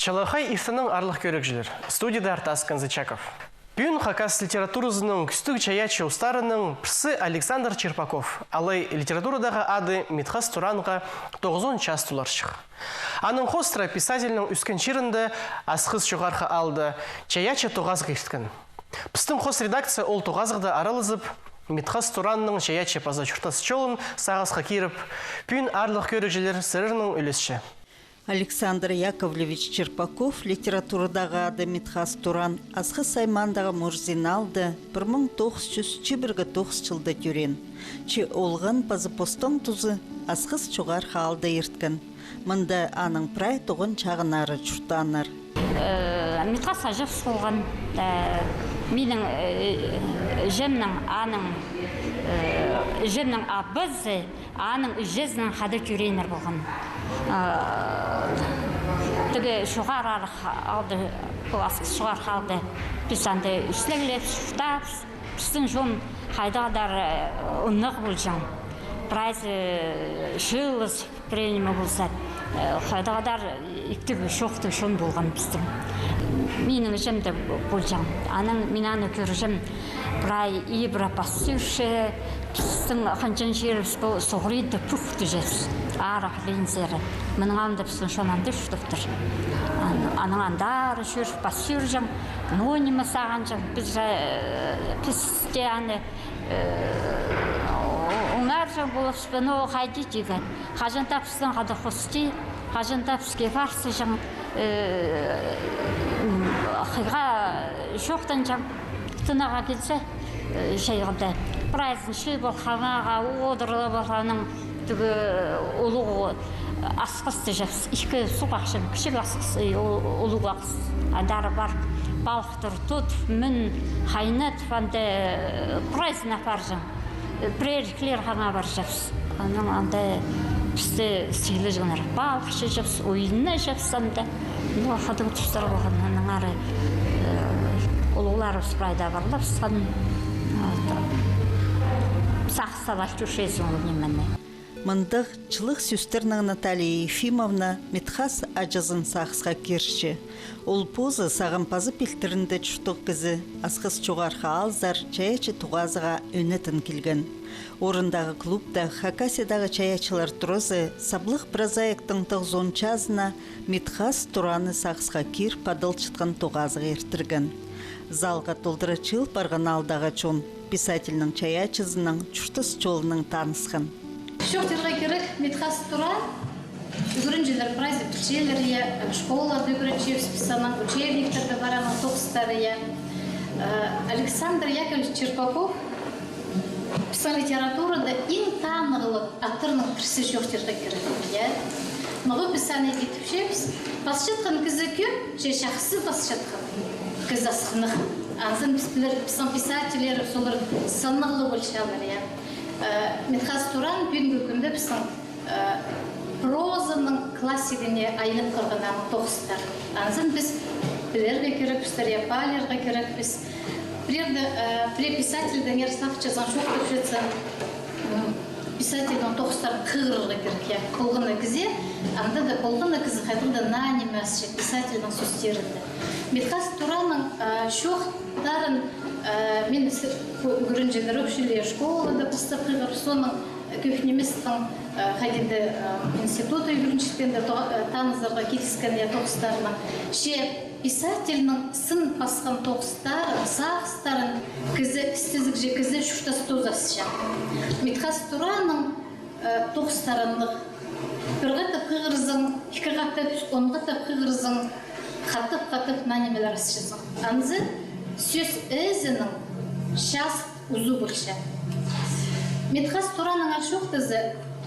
Чалахай исінің арлық көрікжілер. Студияда Артас Канзычаков. Пүйін Хакас литературызының күстік чаячы ұстарының пірсі Александр Черпаков. Алай литературадағы ады Митхас Туранға 9 час туларшық. Аның хостра писательның үскен шерінді асқыз жоғарғы алды чаячы тоғазғы ешткін. Пістің хос редакция ол тоғазғыда аралызып, Митхас Туранның чаячы паза чұртасы чолын сағасқа керіп, пүйін арлық көрікжілер сырырның үлесші. Александр Яковлевич Черпаков литературадағы ады Митхас Туран асқы саймандағы мұрзиналды 1909 жылда түрен. Че олғын пазыпостың тұзы асқыз чуғар қалды ерткін. Мұнда аның прай тұғын чағынары чұртаныр. Митхас ажып солған менің жемнің аның жемнің абызы аның жезінің қады түренер болған. Тігі шуғар алды, асқыз шуғар қалды. Біз анды үслегілеп, шуқтап, біздің жон қайдағадар ұнық болжан. Прайзы шылыз премия болса, қайдағадар иктігі шоқты шон болған біздің. Менің жемді болжан. Мен аны көржем прай ибра пассюші, біздің қанчан жеріміз бұл соғырейді пүхті жез. Арақ лензері. Менің аңды біздің шонанды үштіптір. Аның андары жүріп пассюр жам, нонимы саған жам. Бізде аны оңар жам болып спен о қайды деген. Қажында біздің қады қосты, қажында бізге барсы жам. Қиға шоқтан жам. Тұнаға келсе, шайғыда. Прайзын шүй бол қаңаға, одырлы болғаның түгі ұлығы асқысты жапс. Ішкі суғақшым, кішік асқысы ұлығы ақыс. Адары бар балықтыр тұт, мүн, қайнат, фанды прайзын апар жам. Біреріклер қаңа бар жапс. Оның анда бізді сейлі жынар. Балықшы жапс, ойынына жапсамда. Қадың тұстар болған, оның ары ұлығылар ұспырайда барлап, сан сақсалаш түшесің өңемене. Мындық чылық сүстернің Наталья Ефимовна Митхас ажызын сақсқа керші. Ол позы сағын пазы пелтірінді чүштік кізі асқыз чуғарға алзар чаячы туғазыға өнетін келген. Орындағы клубда Хакасиядағы чаячылар тұрызы саблық прозаиктың 90 чазына Митхас Тураны сақсқа кер падыл чытқан туғазыға ертірген. Залға толдырачыл барған алдағы чон писательның чаячызының чүштіс чолының танысқын. Шоқтырға керек Митхас Туран үгірінжілер прайзы түчелер, школаларды үгірінчев списанан учебниктерді бараның тоқыстары. Александр Яковлевич Черпаков писан литературада ең танығылық аттырның кірсі шоқтырға керек. Мұғы писаны етіпшеміз, басшатқан кізі кем, шақсы басшатқан кіз асқынық. Анзын писан писателер солар саннығылы болшалар. Митхас Туран бүгінгі күнді біздің прозаның классигіне айынып қырғынан тоқыстар. Анзын біз білерге керек біздер, япалерге керек біз. При писательдің Ярослав жазған шоқты жетсін, писательдің тоқыстар қығырға керек. Қолғыны кізе, анда да қолғыны кізі қайдырда нанимас жет писательдің сөстерінде. Митхас Туранның шоқтарын мен үгірінжендер өкшілі школада постап қиғыр, соның көпнеместің қайденді институты үгіріншілікпенде танызарға кетіскен тоқыстарына. Писательның сын басқан тоқыстарын, сағыстарын кізі, істізік же кізі шүштасы тозасы жан. Митхас Туранның тоқыстарынлық бір ғатып қиғырызың, екі ғатып, он ғатып қиғырызың, қатып нанемелер асшызың. Анзы сөз өзінің шас ұзу бұқша. Митхас Туранның шоқтызы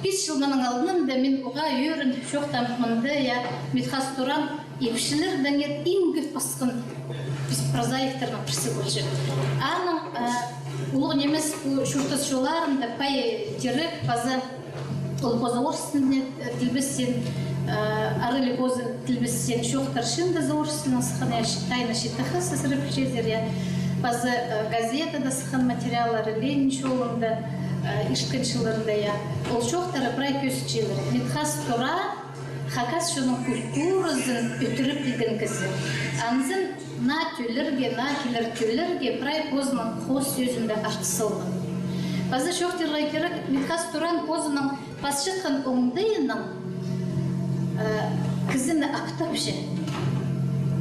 5 жылманың алдында мен оға үйірін шоқтамында Митхас Туран епшілердің ең көп басқын прозаиктердің бірсі болшы. Аның ұлғы немес шоқтыз жоларында пай терек база орыстың тілбістен, арылы көзі тілбістен шоқтар шынды за орыстың сықын тайны шеттіқы сызырып жезер. База газетада сықын материалары Ленин жолында ішкіншілерінде. Ол шоқтары прай көсічелері. Митхас Туран хакас шуның культурасын өтіріп білген кісі. Анзын на төлерге, на келер төлерге прай позының қос сөзінде артысылды. Базы шоқтырға керек, Митхас Туран позының пасшытқан оңдайының кізіні аптап ше.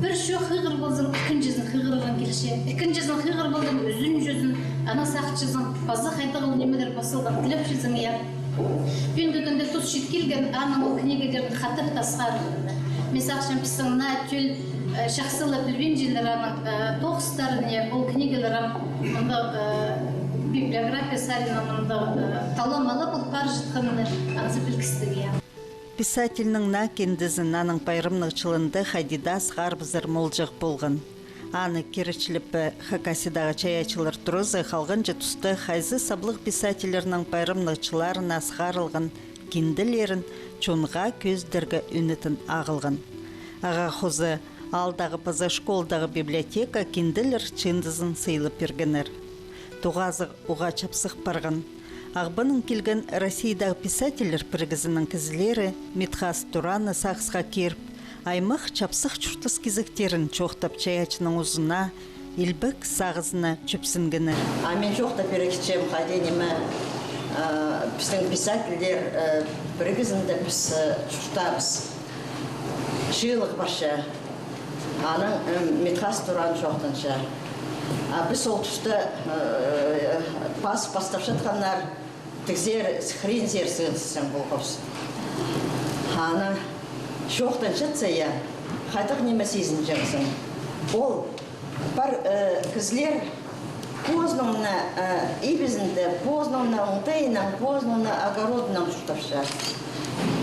Bir şu hıgır bolsun, ikincisini hıgırıran gelişe, ikincisini hıgır bolsun, üzün yüzün, ana sakçısın, bazı haytağıl nemeler basıldan, tilep yüzün yer. Gündüdünde tuz şitkilgen, anam o knigelerini hatır tasarında. Mesakşan pisana tül şahsıla bilvincelerinin toğıslarını, o knigelerin bibliografiya sarınamında talamalı бұл паржытқанını анзы білгістіге. Писательның на кендізін аның пайрымның чылынды Хадидас ғарбызыр молжық болған. Аны керечіліпі Хакасидағы чаячылар тұрызы қалған жетусты хайзы саблық писательерінің пайрымның чыларын асқарылған кенділерін чонға көздергі үнітін ағылған. Аға хозы алдағы паза школдағы библиотека кенділер чындызын сейліп бергенер. Туғазық уға чапсық барған. Ағбаның келген Россиядағы писательер біргізінің кізілері Митхас Тураны сақсқа керіп, аймақ чапсық чұртыс кезектерін чоқтап чаячының ұзына, илбік сағызына чөпсінгені. Мен жоқтап ерекшем қайденеме біздің писательдер біргізінде біз чұртабыз. Жиылық барша, аның Митхас Туран жоқтынша. Біз ол тұшты пастап жатқанлар тігзер, хрен зер сығынсызсың бұл қопсы. Аны жоқтан жатса я, қайтық неме сезін жағызын. Ол бар кізлер поздновна ибізінде, поздновна ұңтайынан, поздновна огородынан тұштапша.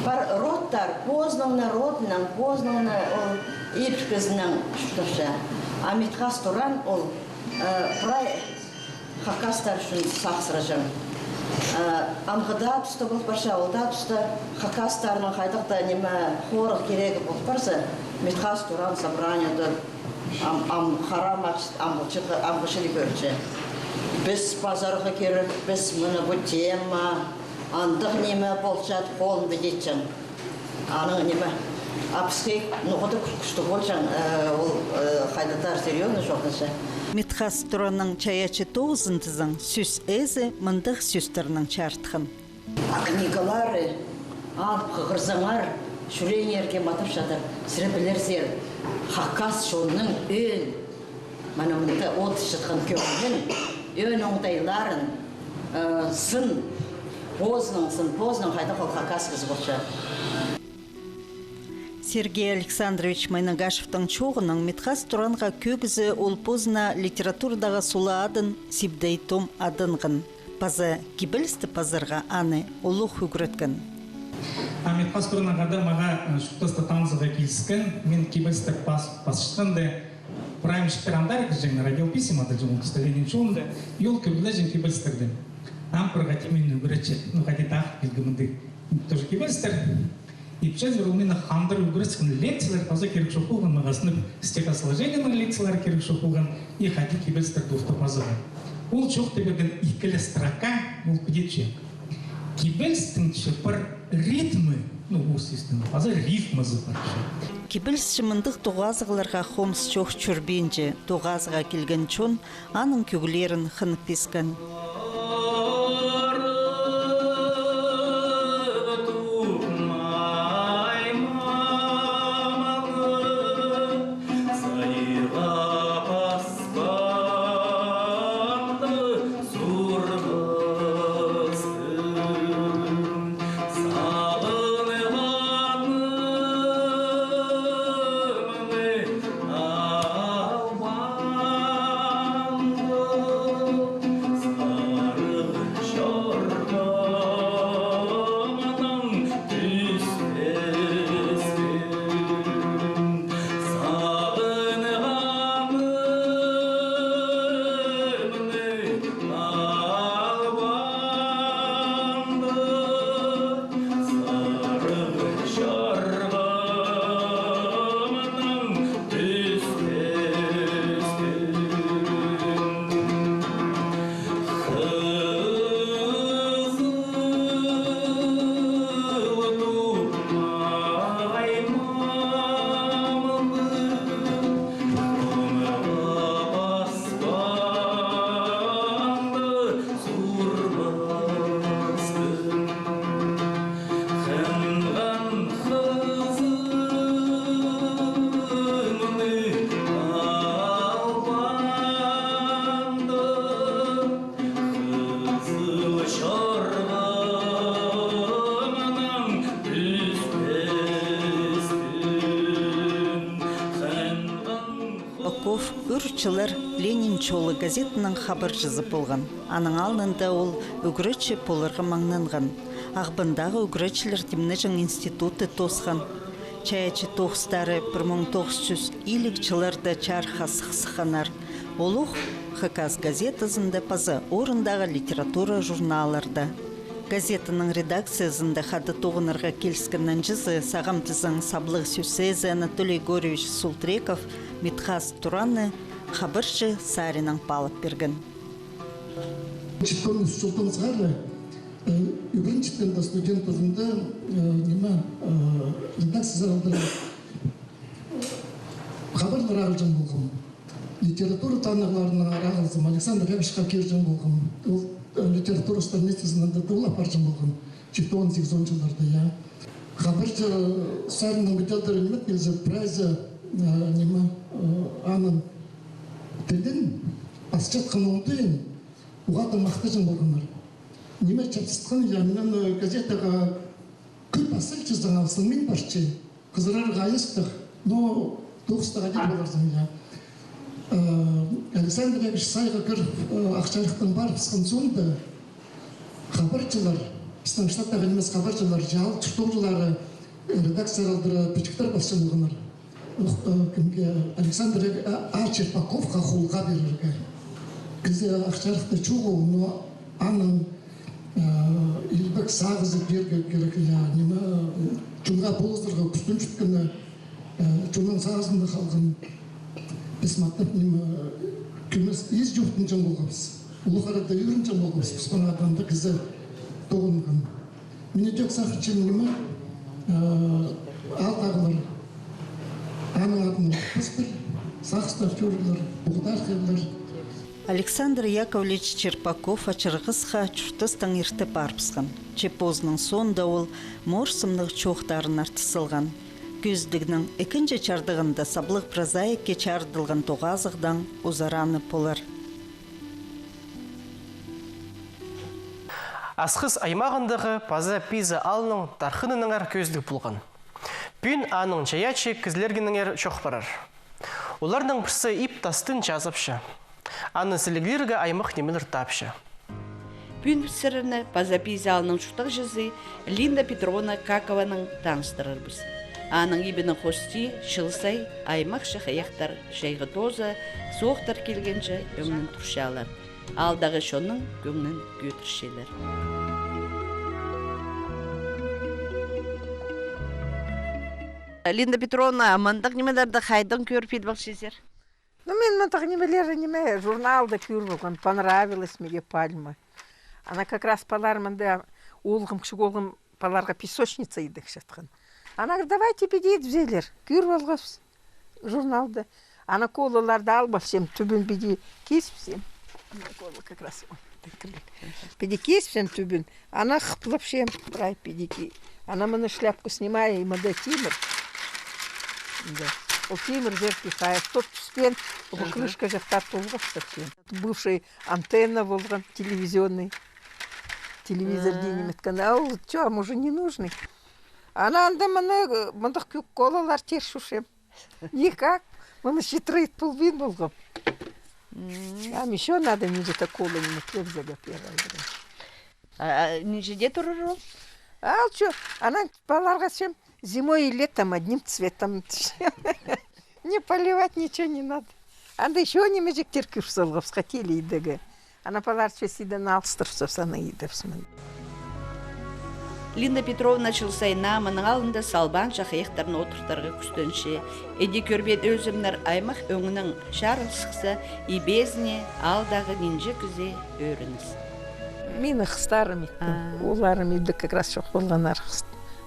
Бар родтар поздновна родынан, поздновна ибіш кізінен тұштапша. А Митхас Туран ол прай хакастар үшін сақсырыжым. Амғыда тұсты болып барша, олда тұсты хакастарының қайдықта неме қорық керегі болып барса, Митхас Туран собранияды харам амғышылы көрші. Біз базарға керіп, біз мұны бұл тема, андық неме болшат, қолын бедетшін. Аның неме апсқи нұғыды күшті болшан, ол қайдатар серьезно жоқтынша. Митхас Туранның чаячы тоғызындызың сүз әзі мұндық сүздерінің чартқын. Книгалары, қығырзаңар, шүрейнерге матып жатыр, сірі білерсер, хақас шонның өл, манымында от шытқан көңілін, өн оңдайларын, сын, позның қайда қол хақас қыз болшы. Сергей Александрович Майнагашевтың чоғының Митхас Туранға көгізі ол позына литературадағы сұлы адын Сибдейтом адынғын. Пазы кибілісті пазырға аны олық үгіреткен. Митхас Туранға да маға шұқтысты танзыға келіскен, мен кибілісті пасышқанды праймышпер андарық жәңі радиописимады жыңыл күстәлеген чоғында, ел көбілі жәң кибілістірді. Ампырға темен үгіретші, қайдет ақ білгімінді тоже кибілістір. И пчель румына хандыр угрызкан лекциялар таза керек шоқуған мағасынып стихосложениялар лекциялар керек шоқуған и хади кибельстер дуфта пазығы. Ол чоқ теберген икілі строка ол күдетші. Кибельстің чепар ритмы, ол система, паза рифмы зыпаршы. Кибельсші мындық тоғазығыларға хомс чоқ чүрбенже тоғазыға келген чон аның көгілерін хынып пескен. Үрчілер Ленин чолы газетінің хабар жазып болған. Аның алнында ол үгіречі полырға маңнанған. Ағбындағы үгіречілер Темнежің институты тосқан. Чаячы тоғыстары 1900 илікчілерді чарха сықсықанар. Олух Хакас газетасында пазы орындағы литература журналарда. Газетінің редакциясында хады тоғынырға келскіннен жызы сағамтызың саблық сөзі Анатолий Горевич Султреков Митхас Тураны хабаршы Саринан палып берген. Читтон Султан Сары үйренчіктен да студент өзінде редакциясында хабарлар алжан болған. Литература танығыларының арағылзым Александр Ябишқа кержен болған. Ол литература страницасында да дұл апаржан болған. 18-10 жылдарда. Хабаршы Саринан бітелдері немет келзі прайзы анын тілден асчатқан оңдайын уғады мақтажын болғандар. Неме чапсытқан менен газетаға көп асыл чыздан алсын мен барчы. Қызырар ғайыстық, но тоғыстыға деп боларсың. Александр Ябиш сайға кіріп ақшарықтың бар пысқан соңда хабарчылар, біздің штаттағы немес хабарчылар жал тұқтоғылары редакциялары печіктер басшы болғандар. Александр Черпаковқа қолға берілген. Бізде ақшарықты чуғу, но анын елбек сағызы берге керек. Чунға болыздырға күстін жүткені чунның сағызында қалған бесматтып күмес ез жұрттың жан болғабыз. Ұлықарада үйрін жан болғабыз. Күспан адамды кізі тоғынған. Мені жөк сақырчын алтағылар Александр Яковлевич Черпаков ачырғызға чұртыстың ерті барпысқан. Чепозның сонда ол морсымның чоқтарын артысылған. Көздігінің екінші чардығында саблық прозаикке чардылған тоғазығдан ұзараны полар. Асқыз аймағындағы паза пиза алының тархынының әр көздік болған. Пүн аның чаячы кізлергінің әр чоқ барар. Олардың бірсі ип тастын жазыпшы. Аны сілігілерге аймақ немелер тапшы. Пүн сіріні пазапи залының шутық жүзі Линда Петровна Какованың таныстырырбыз. Аның ибінің хости шылсай аймақ шақаяқтар жайғы тозы соқтар келгенше өңнің тұршалар. Алдағы шоның көңнің көтіршелер. Линда Петровна, амандық немелерді қайдың көріп еді бақшезер? Мен мандық немелері неме журналды көріп, понравилась мне пальма. Она как раз паларманда олғым, кішік олғым паларға песочница едік жатқан. Она говорит, давайте бедейді взелер, көріп алғыз журналды. Она колаларды албасем, түбін бедей кеспсем. Кола как раз бедей кеспсем түбін. Она қыплапшем, брай бедейки. Она мені шляпку снимая, и мада Тимір. Да. Ол Тимір жер пихает. Тот түспен, бұл крышка жақтар толғап совсем. Бывший антенна болған, телевизионный. Телевизор дейін еткені. А ол, чё, уже не нужный. Она анда мындық көк колалар тершушем. Никак. Мыны щитрыйт пулбин болғап. Там еще надо ниже-то колы не хлеб загапировать. Ниже тұрыр ол? А чё, она паларға сем зимой и летом одним цветом. Не поливать ничего не надо. Анда еще не межектер кюрсолгов схотели и дага. Она палар чвесида на алстырсов сана идевсмен. Линда Петровна чылсайна мұның алында салбан шақаяқтарын отыртарға күстінші. Эди көрбет өзімнер аймақ өңінің шарылсықса и безіне алдағы нинже күзе өріңіз. Мені қыстарым еткен. Оларым еді как раз жоқ болғанар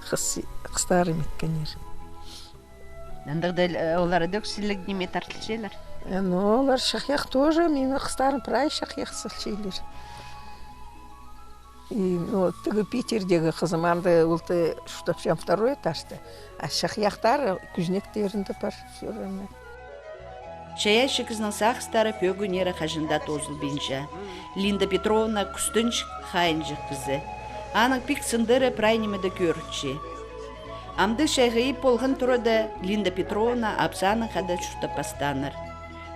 қыстарым еткен ер. Андағда олары дөксілік неме тартылшелер? Олар шақяқ тоже, мені қыстарым прай шақяқ сылшейлер. И тігі Питердегі қызым арды олты шутапшам второй этажды. А шақяқтар күзнектерінде бар. Чая шықызның сақыстары пөгінері қажында тозыл бенжа. Линда Петровна күстінч қайынжы қызы. Аның пик сындыры прайнемеді көрітші. Амды шайғайып болғын тұрыда Линда Петровна апсаның қада шутап бастаныр.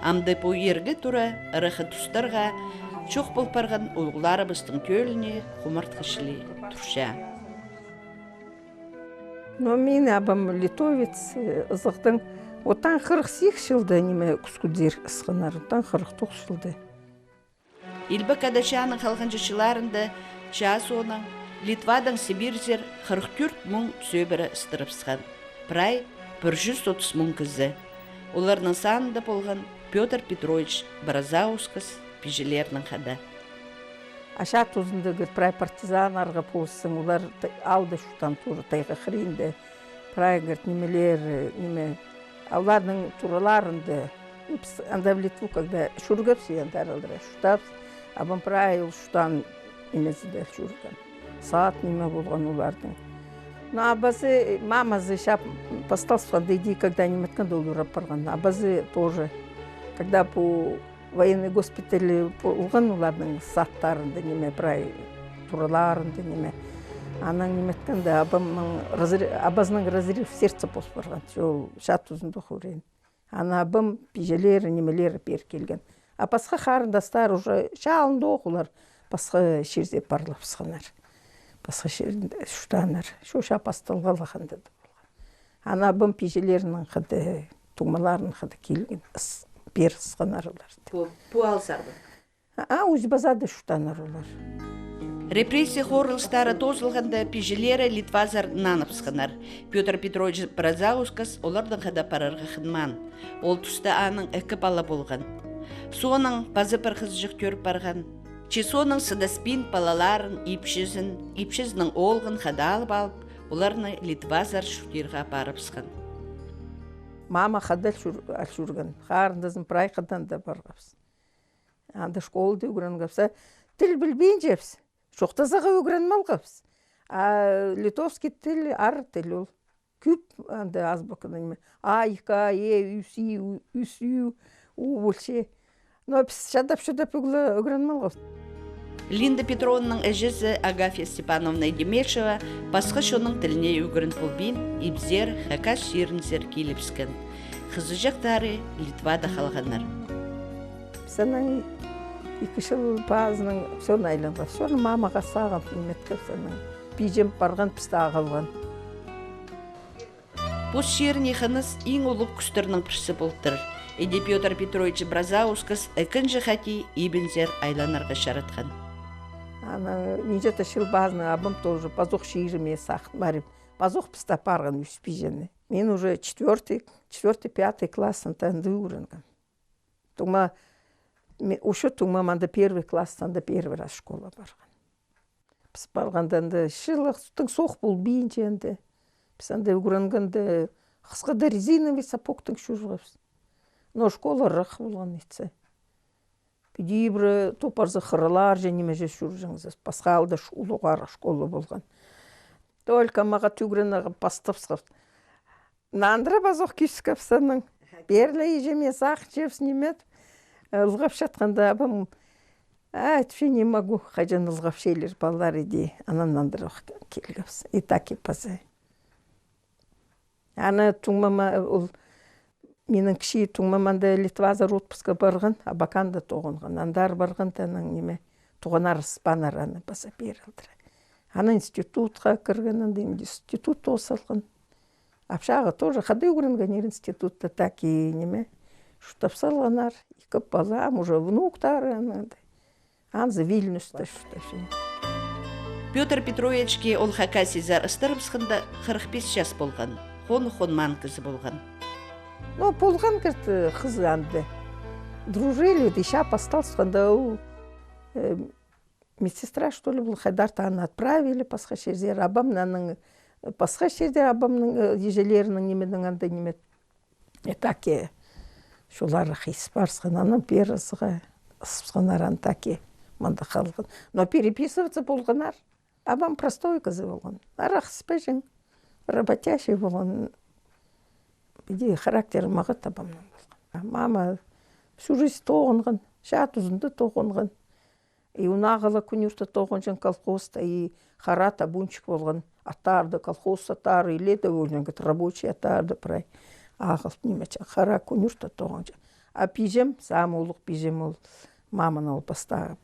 Амды по ерге тура ырыхы тустарға чоқ болпарған ұлғыларыбыстың көліне құмыртқышылы тұрша. Но мен абам литовец ызықтың отан 48 жылда неме күскудер ысқынар, отан 49 жылда. Илбі кадашаның қалған жышыларында жас оның Литвадан Сибирзер 44 мың сөбірі ыстырыпсыған. Прай 130 мың кізі. Оларның санында болған Петр Петрович Бразаускас пижелерінің қада. Аша тұзында прай партизан арғы полсын, олар алды шутан туры тайға қырынды. Прай немелер, олардың тураларында, анда в Литву, когда шургапсы, анда аралдыра шутапсы, абам прай ол шутан немезді шурган. Саат неме болған олардың. Но абазы, мамазы шап постался дойди, когда не метканда олурап барған. Абазы тоже, когда по военный госпиталь болған олардың саттарында неме прай тураларында неме. Ана не метканда абазның разрыв сердца пос барған. Ол шат ұзынды құрейін. Ана абам пижелері немелері бер келген. А пасқа қарындастар уже шалынды оқылар. Пасқа шерзе барлап сығынар. Пасқа шерінде шүтанар. Шоша пастылғалы қанды болған. Ана абам пижелерінің қады, тұғмаларының қады келген. Бер сығынар олар. По алсарды? Өз базады шүтанар олар. Репрессия хорылыстары тозылғанда пижелері Литвазар нанып сығынар. Петр Петрович Бразаускас олардың қада парарға қынман. Ол тұста аның әкі бала болған. Соның базы бір қыз жүк көріп барған. Чесоның сыдаспин балаларын ипшізінің олғын қада алып алып, оларны Литвазар шүтерға барып сығын. Мама қада жүрген, қарындызын прай қадан да барғапсы. Анда школды үгірін қапса, тіл білбейін жепсі. Шоқтазаға үгірін малғапсы. Литовский тіл ар тіл ол. Күп анда азбақыны неме. Айка, үсі, болше. Но шадап үгірін малғапсы. Линда Петровнаның әжесі Агафья Степановна Демешева басқа шоның тіліне үгірін болбейін, ибзер, хакас шерінзер келіпскен. Қызы жақтары Литвада қалғанар. Сәнің 2 жыл базының соны айланға, соны мамаға саған пілметкі сәнің. Бейжем барған пісті ағылған. Бұс шерін еқіңіз ең олып күстірінің пірсі болтыр. Эди Петр Петрович Бразаускас әкінжі қати ибінзер айланарға шаратқан. Нижета жыл базының абым тоже пазоқ шиіріме сақын барым. Пазоқ пісті парған үспейжені. Мен уже 4-5 классында үгірінген. Тума Ушы тума манда 1 класстанда 1 раз школа барған. Біз барғанда шылық тұтың соқ бұл бейін жәнді. Біз анда үгірінгенді қысқада резиновый сапоқтың шүрғапсы. Но школа рық болған етсе. Педибрі топарзы қырылар және меже шүржіңіз. Пасқа алды ұлығар школа болған. Только маға түгіріні пастыпсығып. Нандыра базоқ күйсікапсының. Берлі ежеме сақ жепс немет. Ылғап шатқанда абым, әтфе не могу, қайжан ылғап шейлер балалар еде, анандандыр оқ келгіпсі, и так и пазай. Ана туңмама, менің кіші туңмаманда Литвазар отпысқа барған, абаканда тоғынған, андар барған тәнің неме, тоғынар спанар аны баса берілдірі. Ана институтқа кірген, анда институт осылған. Апшаға тоже қады үгірінген институтта так и неме. Шутапсалғанар, екі балам, уже внуктары, анзы Вильнюста шутапсы. Петр Петровичке ол хакасизар ыстырымсқында 45 жас болған, хон-хонман кізі болған. Ну, болған кірді қызы анды. Дружили, дешап осталсқанда ол медсестра, что ли, был хайдартаны отправили пасқа шердер, абамның пасқа шердер, абамның ежелерінің неменің анда немет. Этаке шулары қиыс барсқан, анан перісіға ұсыпсқанар антаке манда қалған. Но переписываться болғанар. Абам простой кызы болған. Арақ спәжін, работящий болған. Биде характері мағыт абамның болған. Мама всю жизнь тоғынған, шат ұзынды тоғынған. И унағылы күнірті тоғынжын колхозда, и харат абунчик болған. Атарды, колхоз атары, или да болған, рабочий атарды, прай. Ағылт немечен, қара күнірті тоғынжын. А пижем, самый улуг пижем ол маман ол поста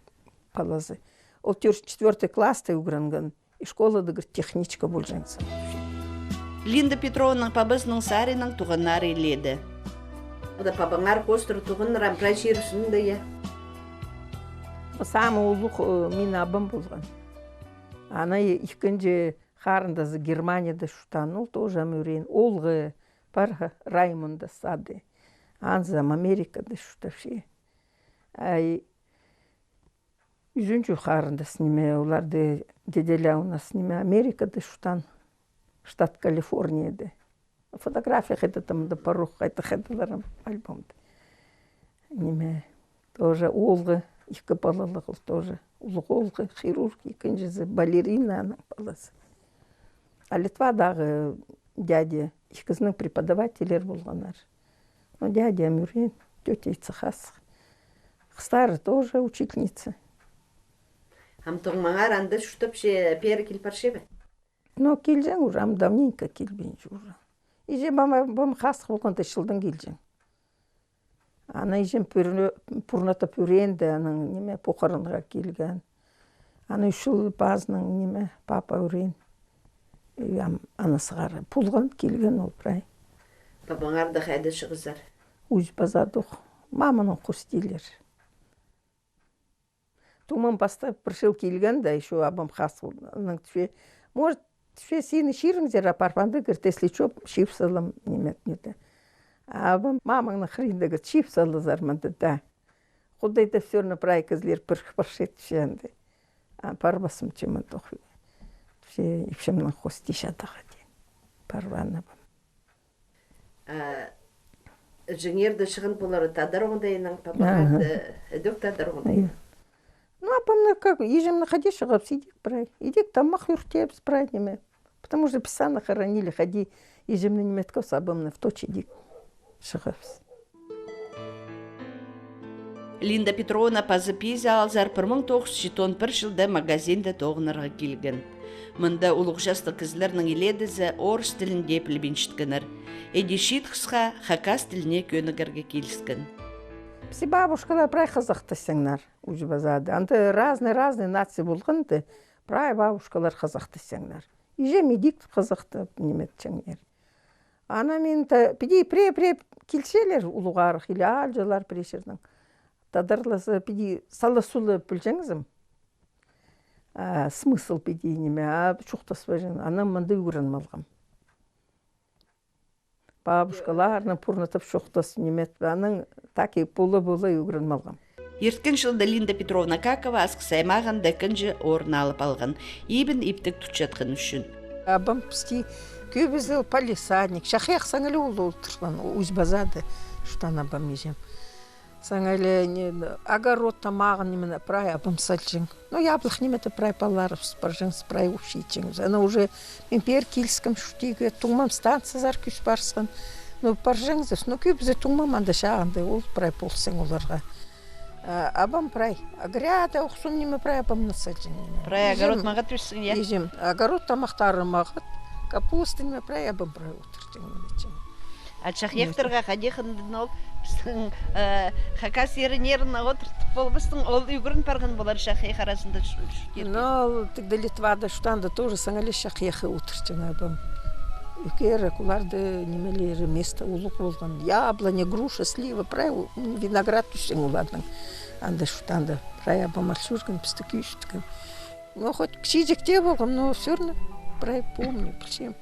палазы. Ол 4 класста угранган, и школа дагыр техничка болжаңса. Линда Петровнаның пабасының сарының туғаннары еледі. Ода пабаңар костыр туғын рампрай шерісінің да я. Самый улуг мен абым болған. Ана икінже қарындазы Германияда шутан, ол тоже амюрен. Олғы парға Раймонда сады. Анзам Америкада шутавши. Ай, Жүнчу қарындас неме, оларды деделя у нас неме Америкада шутан. Штат Калифорнияда. Фотография хеді там да парух қайта хеділерім альбомда. Неме, тоже олғы. Екі балалық ол тоже. Олғы хирург, екіншісі балерина баласы. А Литвадағы дядя, екізінің преподавателер болғанар. Но дядя Амюрен, тетя Ицахас. Қыстары тоже учительница. Амтоғмаңар анда шутап ше пері келпарше бе? Но келжен уже, ам давненько келбейінше уже. Иже бам қасық болғанда шылдың келжен. Ана ежем пұрната пүренді, аның неме поқарынға келген. Ана үшіл базының неме папа үрен. Анасығары пұлған келген ол бірай. Папаңар да қайды шығыздар? Уз базадық. Маманың құстилер. Тумам бастап біршіл келген, да еще абам қасы болған. Может, сені ширіңдер апарпанды кірт, если чоп, шипсалым немет неді. Абам мамаңның хриндаға чипсалы зарманды, да. Құдайда все равно прай кізлер піршет түшенді. Парбасым чемін тоқы. Все ипшемнің қости шадаға ден. Парваны бам. Жыңерді шығын болары тадар оңдайының, папағарды өдік тадар оңдайының. Ну, а помню, как ежемно ходи, шагав, сидик, прай. Идик там махюр тепс, прай, неме. Потому что писано хоронили, ходи, ежемно неметко сабамны в точи дик. Шагавс. Линда Петровна пазы пизе алзар 1971 жылда магазинда тоғынарға келген. Мында улық жасты кізлерінің еледізі орыс тілінде пілбеншіткінір. Эдишит қысқа хакас тіліне көнігерге келіскен. Все бабушкалар прай қазақтасыңнар, уже базады. Анты разный нации болғанды, прай бабушкалар қазақтасыңнар. Иже медик қазақты неметчіңер. Ана мен пиди пре келселер улуғарық или алжалар прешердің. Тадарласы пиди саласулы білжіңізім. Смысл пиди неме, шуқтас бәжін. Ана мынды үйгірін малғам. Бабушкаларның пұрнатып шуқтас немет. Аның таки болы үйгірін малғам. Ерткен жылда Линда Петровна Какова асқы саймаған дәкінжі орын алып алған. Ебін иптік түтчатқын үшін. Абам пісті көбізі полисадник. Шақияқ саңылы олы отырған. Уз базады. Шутан абам ежем. Саңылы огород тамағын немені прай абам сальчың. Но яблық неметі прай паларып спаржың, прай ушичың. Ана уже мен пер келіскім шутиге тұңмам станциязар күш барсын. Но паржыңызыз, но көбізі тұңмам анда шағынды. Ол прай болсың оларға. Абам прай. Гряда оқсын неме прай абам насальчың. Прай огород мағат өссің, я? Ежем. Огород тамақтары мағат. Капуста неме прай абам прай отырдың. Ачақ ектірға қадеқындың ол, біздің хакас ерінерін отыртып бол, біздің ол үйгірін парғын болар шақиық арасында жүрген. Но тогда Литвада шутанда тоже саңалі шақиықы отырдың абам. Үкері куларды немелері место улық болған. Яблоня, груша, слива, прай виноград түшін олардың. Анда шутанда прай абам алшурган, бізді күйіштігін. Но хоть кшижекте болғым, но все равно прай помню, причем.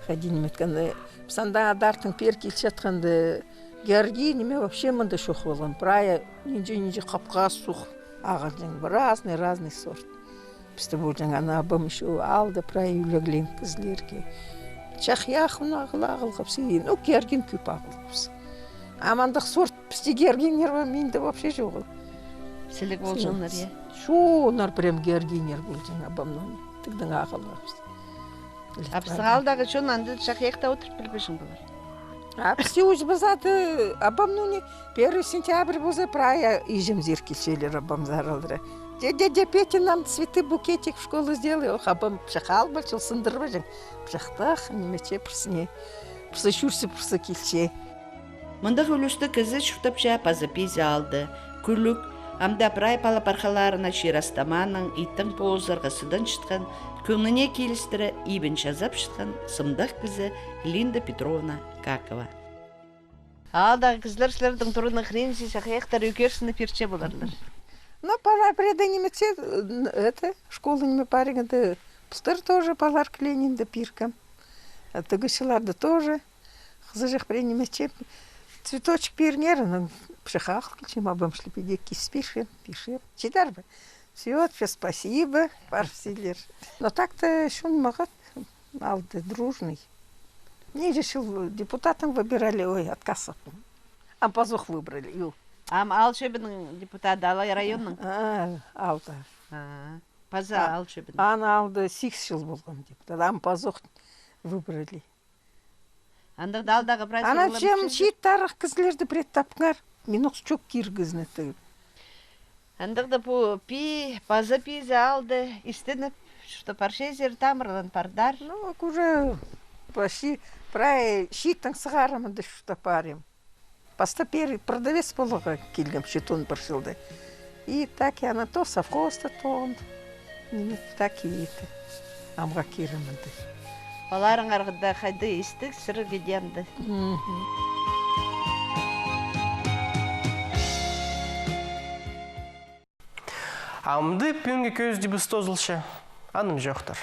Ходин метканды. Санда адартың пер келші атқанды Георгий неме вообще мында шоқ болған. Прая нинже қапқа суқ ағалжың. Разный сорт. Бізді болжың ана абам еще алды прая үйлеглен кізлерге. Чақияқын ағыл қапсы. Ну, Георгин күп ағыл қапсы. Амандық сорт бізді Георгинер ба менде вообще жоғы. Сілік болжыңдар, е? Шу, онар прям Георгинер болжың абамның. Тігдің ағыл қапсы. Апсығалдағы жон анды шақияқта отырып білбешін болар. Апсы өз базады абамның 1 сентябрь болса прая ежем зеркешелер абам заралдыры. Дядя Петя нам цветы букетик в школу сделал. Абам пшақал бачыл сындырбажың. Пшақтақ немече пірсіне. Пірсі шүрсі пірсі келше. Мында үлісті кізі шуқтапша пазапизе алды. Күлік, амда прай пала пархаларына ширастаманың иттің позырғысыдан шытқан, көңіне келістірі ибін жазап шытқан сымдақ кізі Линда Петровна Какова. Алдағы кізлер сілердің тұрының хренсі шақияқтар өкерсіні перче боларлар. Ну, пора преда немеце, школы неме паригенде, пустыр тоже палар кленинде пиркам. Тыгышыларды тоже, хызыжых пре немече, цветочек пирнерын, пшихах, чем обымшли пидеки спишем, пишем. Читар бы. Все, спасибо, парсилер. Но так-то шун магат, алды, дружный. Не решил, депутатом выбирали, ой, отказ. Ампазух выбрали, ю. Алшебінің депутат Алай районның? Алды. Паза Алшебінің? Ана алды 8 жыл болған депутат. Ампазух выбрали. Андық алдағы прайсы Ана чем шит тарых кізлерді бред тапқар. Мен оқ чөк киргізні тігіп. Андықда по пи, паза пизе алды, истініп, что паршезер тамырлан пардар. Ну, уже почти прай шиттің сығарымын да что парим. Постапер продавец полога килгам щитон паршилды. И так и она то совхозта, то он. Так и это. Амға киремінді. Оларың арғыда қайды істік сыры кедемді. Амды пүнге көз дебіс тозылшы, аным жоқтыр.